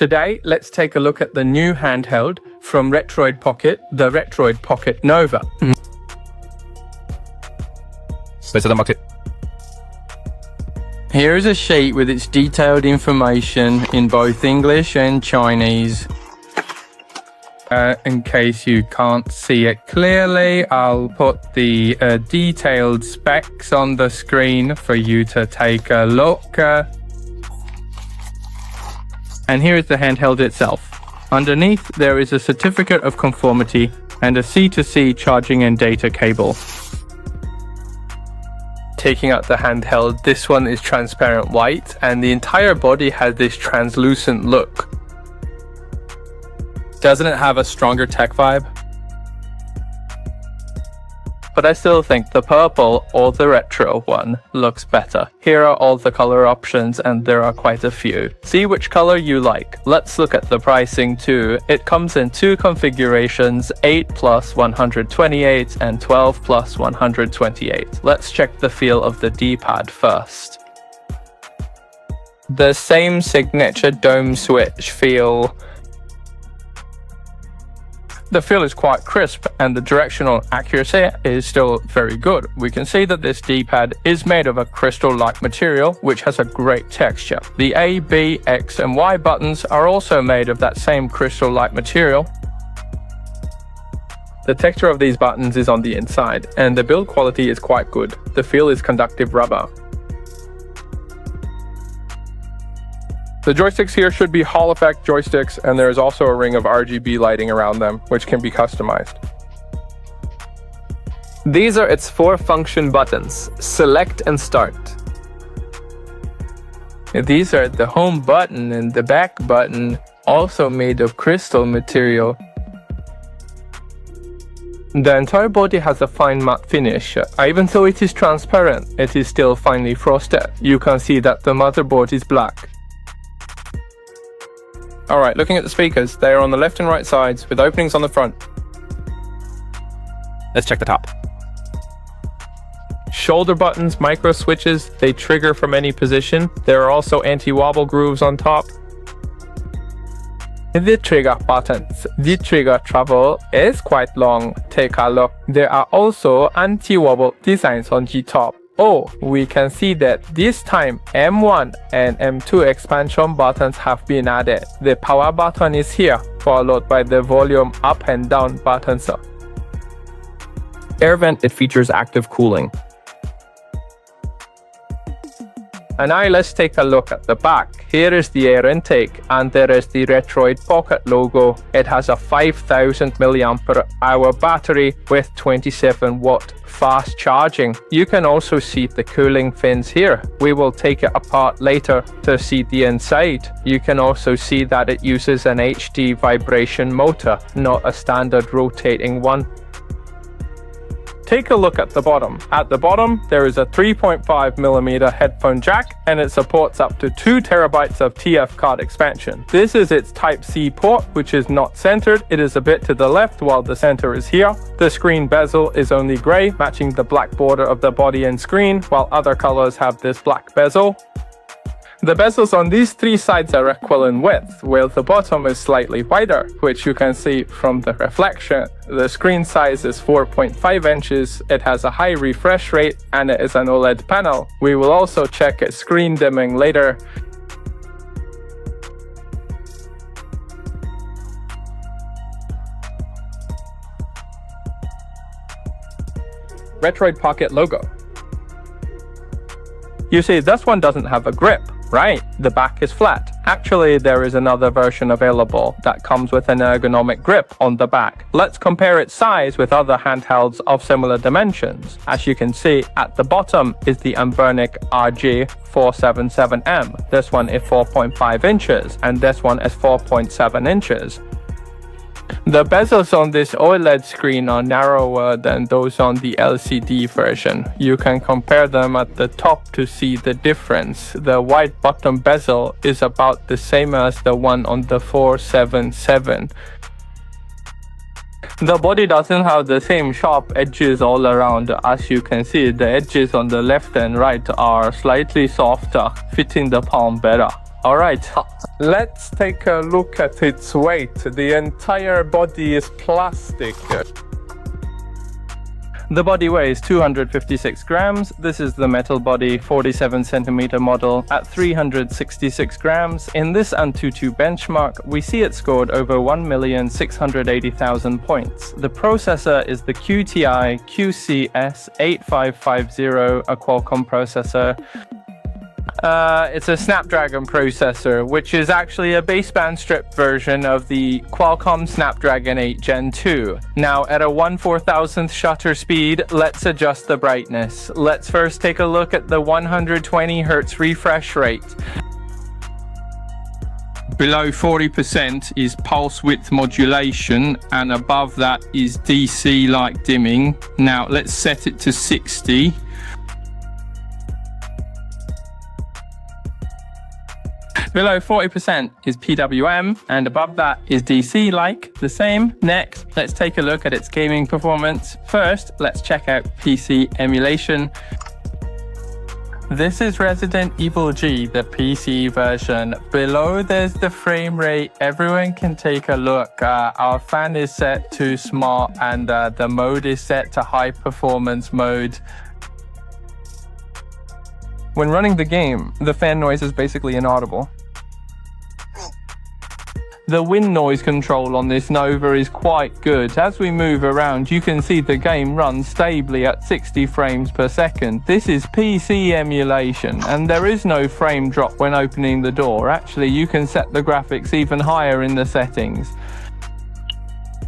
Today, let's take a look at the new handheld from Retroid Pocket, the Retroid Pocket Nova. Let's unbox it. Here is a sheet with its detailed information in both English and Chinese. In case you can't see it clearly, I'll put the detailed specs on the screen for you to take a look. And here is the handheld itself. Underneath, there is a certificate of conformity and a C2C charging and data cable. Taking out the handheld, this one is transparent white and the entire body has this translucent look. Doesn't it have a stronger tech vibe? But I still think the purple or the retro one looks better. Here are all the color options and there are quite a few. See which color you like. Let's look at the pricing too. It comes in two configurations, 8 plus 128 and 12 plus 128. Let's check the feel of the D-pad first. The same signature dome switch feel. The feel is quite crisp and the directional accuracy is still very good. We can see that this D-pad is made of a crystal-like material which has a great texture. The A, B, X and Y buttons are also made of that same crystal-like material. The texture of these buttons is on the inside and the build quality is quite good. The feel is conductive rubber. The joysticks here should be Hall effect joysticks, and there is also a ring of RGB lighting around them, which can be customized. These are its 4 function buttons, select and start. These are the home button and the back button, also made of crystal material. The entire body has a fine matte finish. Even though it is transparent, it is still finely frosted. You can see that the motherboard is black. Alright, looking at the speakers, they are on the left and right sides with openings on the front. Let's check the top. Shoulder buttons, micro switches, they trigger from any position. There are also anti-wobble grooves on top. The trigger buttons. The trigger travel is quite long. Take a look. There are also anti-wobble designs on the top. Oh, we can see that this time M1 and M2 expansion buttons have been added. The power button is here, followed by the volume up and down buttons. Air vent, it features active cooling. And now let's take a look at the back. Here is the air intake and there is the Retroid Pocket logo. It has a 5000 mAh battery with 27 watt fast charging. You can also see the cooling fins here. We will take it apart later to see the inside. You can also see that it uses an HD vibration motor, not a standard rotating one. Take a look at the bottom. At the bottom, there is a 3.5mm headphone jack and it supports up to 2 TB of TF card expansion. This is its Type-C port, which is not centered. It is a bit to the left while the center is here. The screen bezel is only gray, matching the black border of the body and screen, while other colors have this black bezel. The bezels on these 3 sides are equal in width, while the bottom is slightly wider, which you can see from the reflection. The screen size is 4.5 inches, it has a high refresh rate, and it is an OLED panel. We will also check its screen dimming later. Retroid Pocket logo. You see, this one doesn't have a grip. Right, the back is flat. Actually, there is another version available that comes with an ergonomic grip on the back. Let's compare its size with other handhelds of similar dimensions. As you can see, at the bottom is the Anbernic RG477M. This one is 4.5 inches and this one is 4.7 inches. The bezels on this OLED screen are narrower than those on the LCD version. You can compare them at the top to see the difference. The white bottom bezel is about the same as the one on the 477. The body doesn't have the same sharp edges all around. As you can see, the edges on the left and right are slightly softer, fitting the palm better. Alright, let's take a look at its weight. The entire body is plastic. The body weighs 256 grams. This is the metal body 47 centimeter model at 366 grams. In this Antutu benchmark, we see it scored over 1,680,000 points. The processor is the QTI QCS8550, a Qualcomm processor. It's a Snapdragon processor, which is actually a baseband stripped version of the Qualcomm Snapdragon 8 Gen 2. Now, at a 1/4000th shutter speed, let's adjust the brightness. Let's first take a look at the 120 Hz refresh rate. Below 40% is pulse width modulation, and above that is DC light dimming. Now, let's set it to 60. Below 40% is PWM, and above that is DC like the same. Next, let's take a look at its gaming performance. First, let's check out PC emulation. This is Resident Evil G, the PC version. Below there's the frame rate. Everyone can take a look. Our fan is set to smart, and the mode is set to high performance mode. When running the game, the fan noise is basically inaudible. The wind noise control on this Nova is quite good. As we move around, you can see the game runs stably at 60 frames per second. This is PC emulation, and there is no frame drop when opening the door. Actually, you can set the graphics even higher in the settings.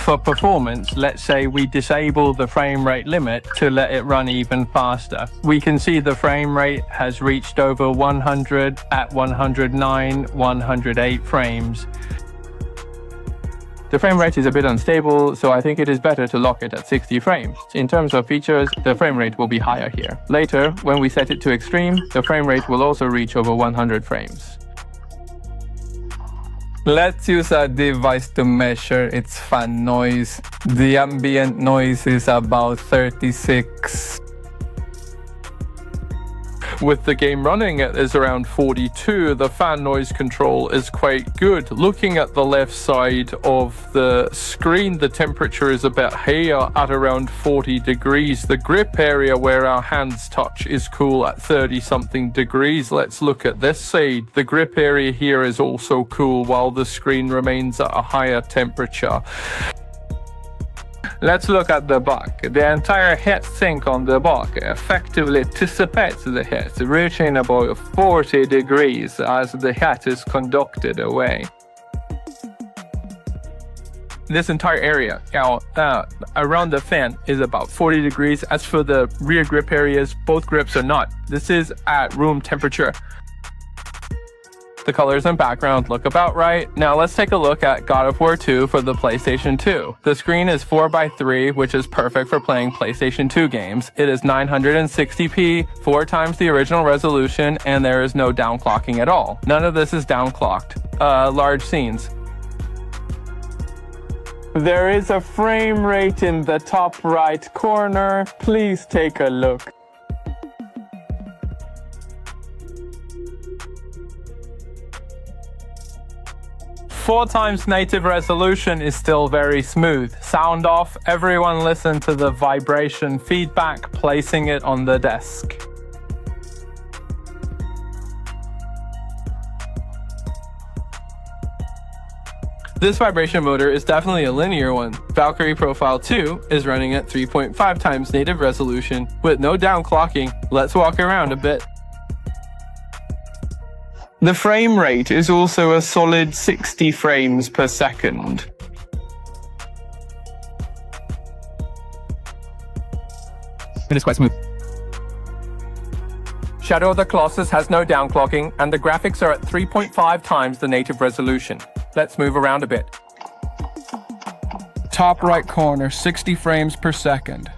For performance, let's say we disable the frame rate limit to let it run even faster. We can see the frame rate has reached over 100 at 109, 108 frames. The frame rate is a bit unstable, so I think it is better to lock it at 60 frames. In terms of features, the frame rate will be higher here. Later, when we set it to extreme, the frame rate will also reach over 100 frames. Let's use a device to measure its fan noise. The ambient noise is about 36. With the game running at is around 42, the fan noise control is quite good. Looking at the left side of the screen, the temperature is a bit higher at around 40 degrees. The grip area where our hands touch is cool at 30 something degrees. Let's look at this side. The grip area here is also cool while the screen remains at a higher temperature. Let's look at the back. The entire heat sink on the back effectively dissipates the heat, reaching about 40 degrees as the heat is conducted away. This entire area around the fan is about 40 degrees. As for the rear grip areas, both grips are not. This is at room temperature. The colors and background look about right. Now let's take a look at God of War 2 for the PlayStation 2. The screen is 4:3, which is perfect for playing PlayStation 2 games. It is 960p, 4 times the original resolution, and there is no downclocking at all. None of this is downclocked. Large scenes. There is a frame rate in the top right corner. Please take a look. 4 times native resolution is still very smooth. Sound off, everyone listen to the vibration feedback, placing it on the desk. This vibration motor is definitely a linear one. Valkyrie Profile 2 is running at 3.5 times native resolution with no downclocking. Let's walk around a bit. The frame rate is also a solid 60 frames per second. It is quite smooth. Shadow of the Colossus has no downclocking, and the graphics are at 3.5 times the native resolution. Let's move around a bit. Top right corner, 60 frames per second.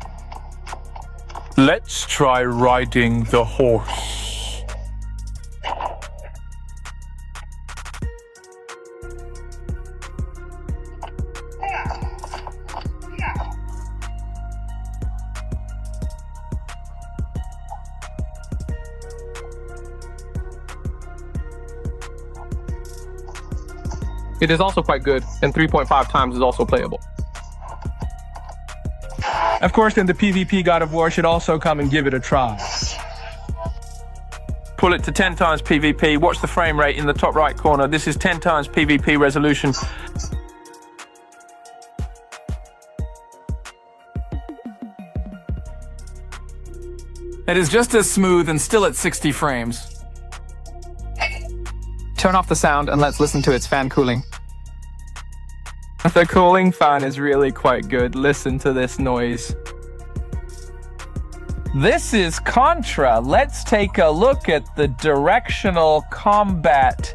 Let's try riding the horse. It is also quite good, and 3.5 times is also playable. Of course, then the PvP God of War should also come and give it a try. Pull it to 10 times PvP. Watch the frame rate in the top right corner. This is 10 times PvP resolution. It is just as smooth and still at 60 frames. Turn off the sound and let's listen to its fan cooling. The cooling fan is really quite good. Listen to this noise. This is Contra. Let's take a look at the directional combat.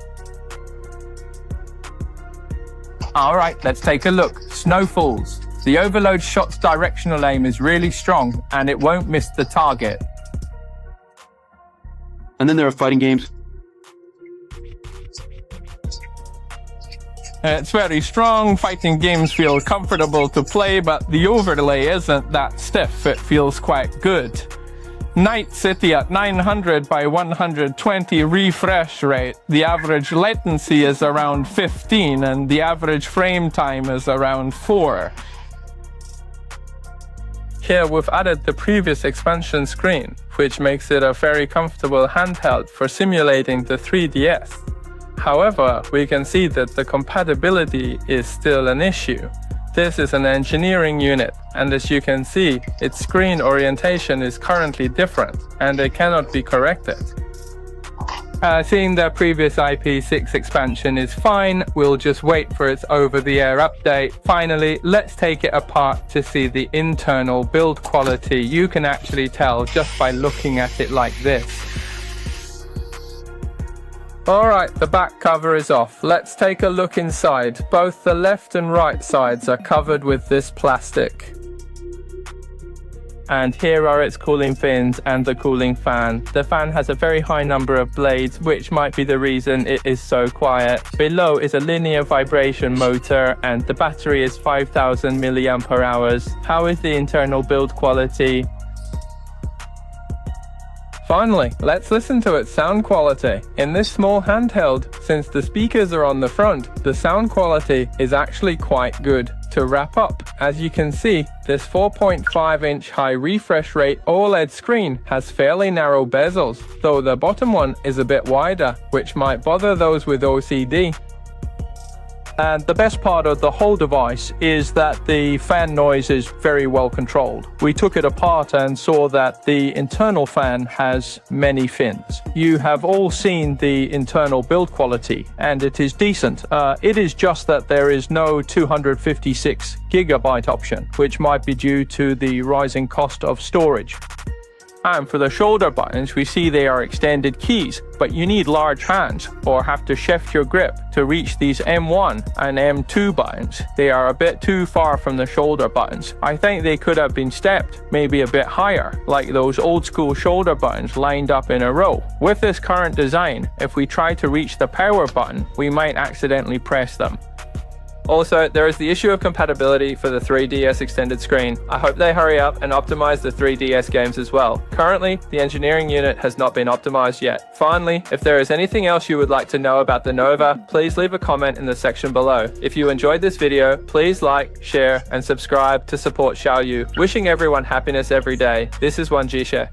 Alright, let's take a look. Snowfalls. The overload shot's directional aim is really strong and it won't miss the target. And then there are fighting games. It's very strong. Fighting games feel comfortable to play, but the overlay isn't that stiff. It feels quite good. Night City at 900 by 120 refresh rate. The average latency is around 15 and the average frame time is around 4. Here we've added the previous expansion screen, which makes it a very comfortable handheld for simulating the 3DS. However, we can see that the compatibility is still an issue. This is an engineering unit, and as you can see, its screen orientation is currently different, and it cannot be corrected. Seeing the previous IP6 expansion is fine, we'll just wait for its over-the-air update. Finally, let's take it apart to see the internal build quality. You can actually tell just by looking at it like this. Alright, the back cover is off. Let's take a look inside. Both the left and right sides are covered with this plastic. And here are its cooling fins and the cooling fan. The fan has a very high number of blades, which might be the reason it is so quiet. Below is a linear vibration motor and the battery is 5000 mAh. How is the internal build quality? Finally, let's listen to its sound quality. In this small handheld, since the speakers are on the front, the sound quality is actually quite good. To wrap up, as you can see, this 4.5-inch high refresh rate OLED screen has fairly narrow bezels, though the bottom one is a bit wider, which might bother those with OCD. And the best part of the whole device is that the fan noise is very well controlled. We took it apart and saw that the internal fan has many fins. You have all seen the internal build quality, and it is decent. It is just that there is no 256GB option, which might be due to the rising cost of storage. And for the shoulder buttons, we see they are extended keys, but you need large hands or have to shift your grip to reach these M1 and M2 buttons. They are a bit too far from the shoulder buttons. I think they could have been stepped, maybe a bit higher, like those old school shoulder buttons lined up in a row. With this current design, if we try to reach the power button, we might accidentally press them. Also, there is the issue of compatibility for the 3DS extended screen. I hope they hurry up and optimize the 3DS games as well. Currently, the engineering unit has not been optimized yet. Finally, if there is anything else you would like to know about the Nova, please leave a comment in the section below. If you enjoyed this video, please like, share, and subscribe to support Xiaoyu. Wishing everyone happiness every day. This is Wanjisha.